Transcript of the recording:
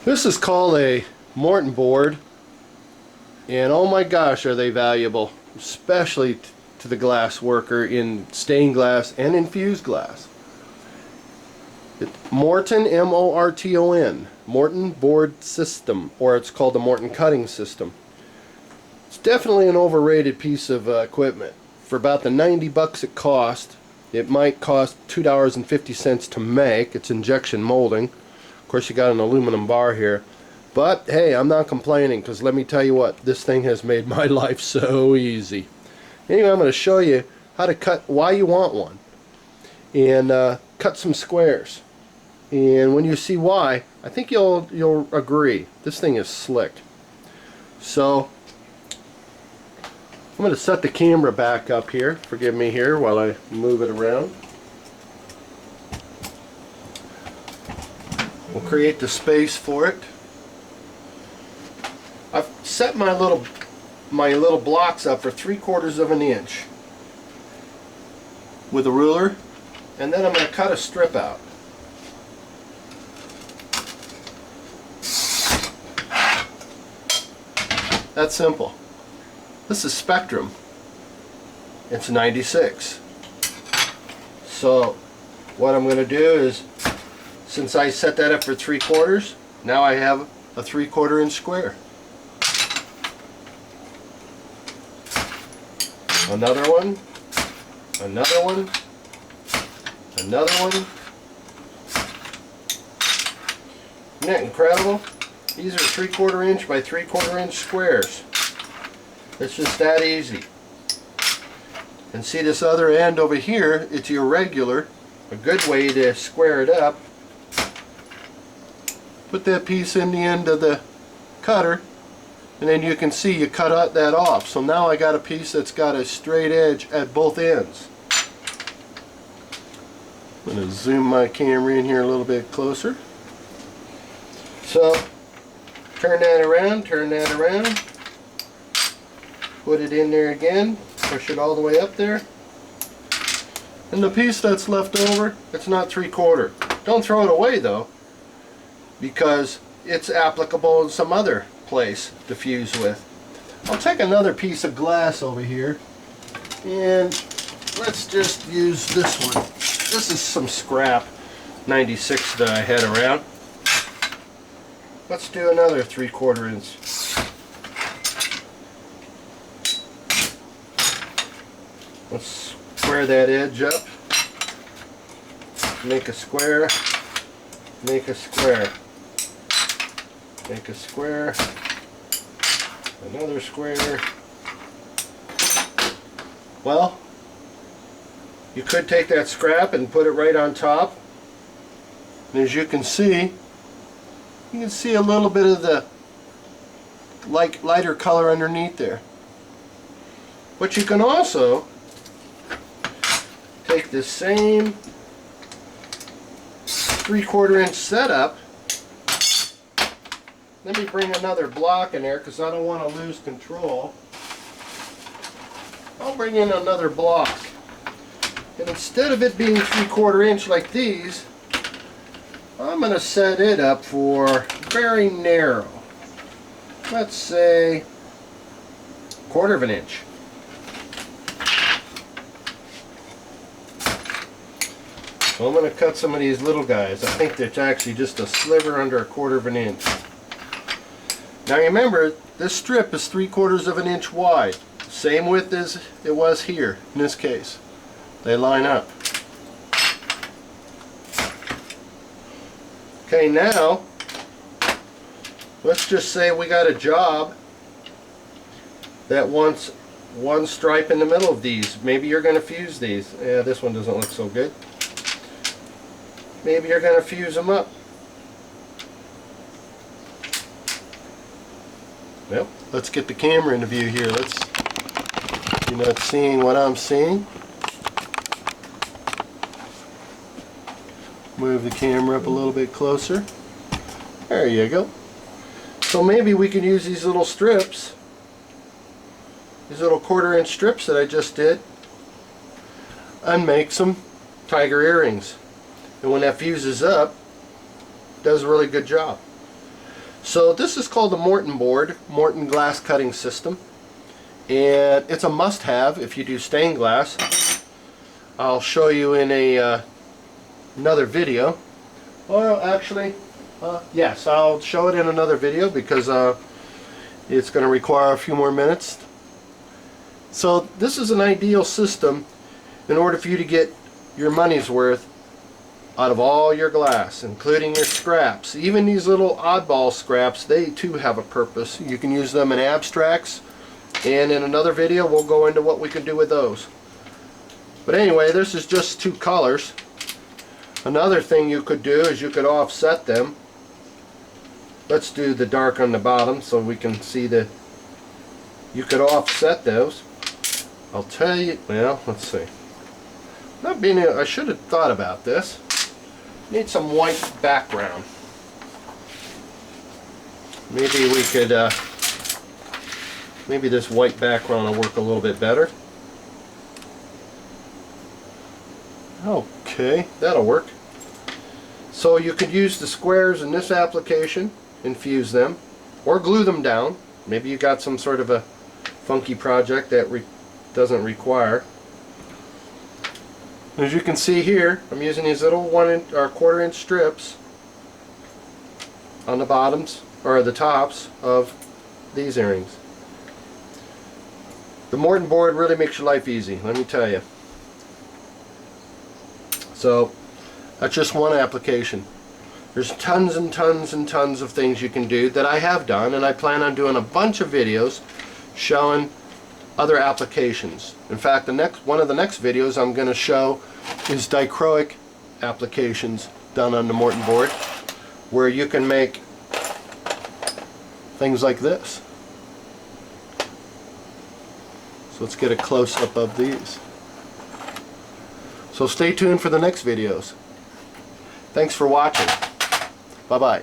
This is called a Morton board, and oh my gosh, are they valuable, especially to the glass worker in stained glass and infused glass. Morton, M-O-R-T-O-N, Morton board system, or it's called the Morton cutting system. It's definitely an overrated piece of equipment. For about the 90 bucks it cost, it might cost $2.50 to make. It's injection molding. Of course, you got an aluminum bar here. But hey, I'm not complaining, because let me tell you what, this thing has made my life so easy. Anyway, I'm going to show you how to cut, why you want one, and cut some squares. And when you see why, I think you'll agree. This thing is slick. So I'm going to set the camera back up here. Forgive me here while I move it around. We'll create the space for it. I've set my little blocks up for 3/4 of an inch with a ruler, and then I'm going to cut a strip out. That's simple. This is Spectrum. It's 96. So what I'm going to do is, since I set that up for 3/4, now I have a 3/4 inch square. Another one, another one, another one. Isn't that incredible? These are 3/4 inch by 3/4 inch squares. It's just that easy. And see this other end over here, it's irregular. A good way to square it up, put that piece in the end of the cutter, and then you can see you cut that off. So now I got a piece that's got a straight edge at both ends. I'm going to zoom my camera in here a little bit closer. So turn that around, put it in there again, push it all the way up there. And the piece that's left over, it's not 3/4. Don't throw it away though, because it's applicable in some other place to fuse with. I'll take another piece of glass over here, and let's just use this one. This is some scrap 96 that I had around. Let's do another 3/4 inch. Let's square that edge up. Make a square. Make a square. Make a square. Another square. Well, you could take that scrap and put it right on top. And as you can see a little bit of the lighter color underneath there. But you can also take this same 3/4 inch setup. Let me bring another block in there because I don't want to lose control. I'll bring in another block. And instead of it being 3/4 inch like these, I'm going to set it up for very narrow. Let's say 1/4 inch. So I'm going to cut some of these little guys. I think there's actually just a sliver under 1/4 inch. Now remember, this strip is 3/4 inch wide. Same width as it was here in this case. They line up. Okay, now let's just say we got a job that wants one stripe in the middle of these. Maybe you're going to fuse these. Yeah, this one doesn't look so good. Maybe you're going to fuse them up. Well, let's get the camera into view here. You're not seeing what I'm seeing. Move the camera up a little bit closer. There you go. So maybe we can use these little strips, these little 1/4 inch strips that I just did, and make some tiger earrings. And when that fuses up, it does a really good job. So this is called the Morton board, Morton Glass cutting system, and it's a must-have if you do stained glass. I'll show you in another video. Well, actually, yes, I'll show it in another video because it's going to require a few more minutes. So this is an ideal system in order for you to get your money's worth out of all your glass, including your scraps. Even these little oddball scraps, they too have a purpose. You can use them in abstracts, and in another video we'll go into what we can do with those. But anyway, this is just two colors. Another thing you could do is you could offset them. Let's do the dark on the bottom so we can see the... You could offset those. I'll tell you, well, let's see. I should have thought about this. Need some white background. Maybe we could, maybe this white background will work a little bit better. Okay, that'll work. So you could use the squares in this application, infuse them, or glue them down. Maybe you got some sort of a funky project that doesn't require. As you can see here, I'm using these little 1-inch or 1/4-inch strips on the bottoms or the tops of these earrings. The Morton board really makes your life easy, let me tell you. So that's just one application. There's tons and tons and tons of things you can do that I have done, and I plan on doing a bunch of videos showing other applications. In fact, one of the next videos I'm going to show is dichroic applications done on the Morton board, where you can make things like this. So let's get a close-up of these. So stay tuned for the next videos. Thanks for watching. Bye-bye.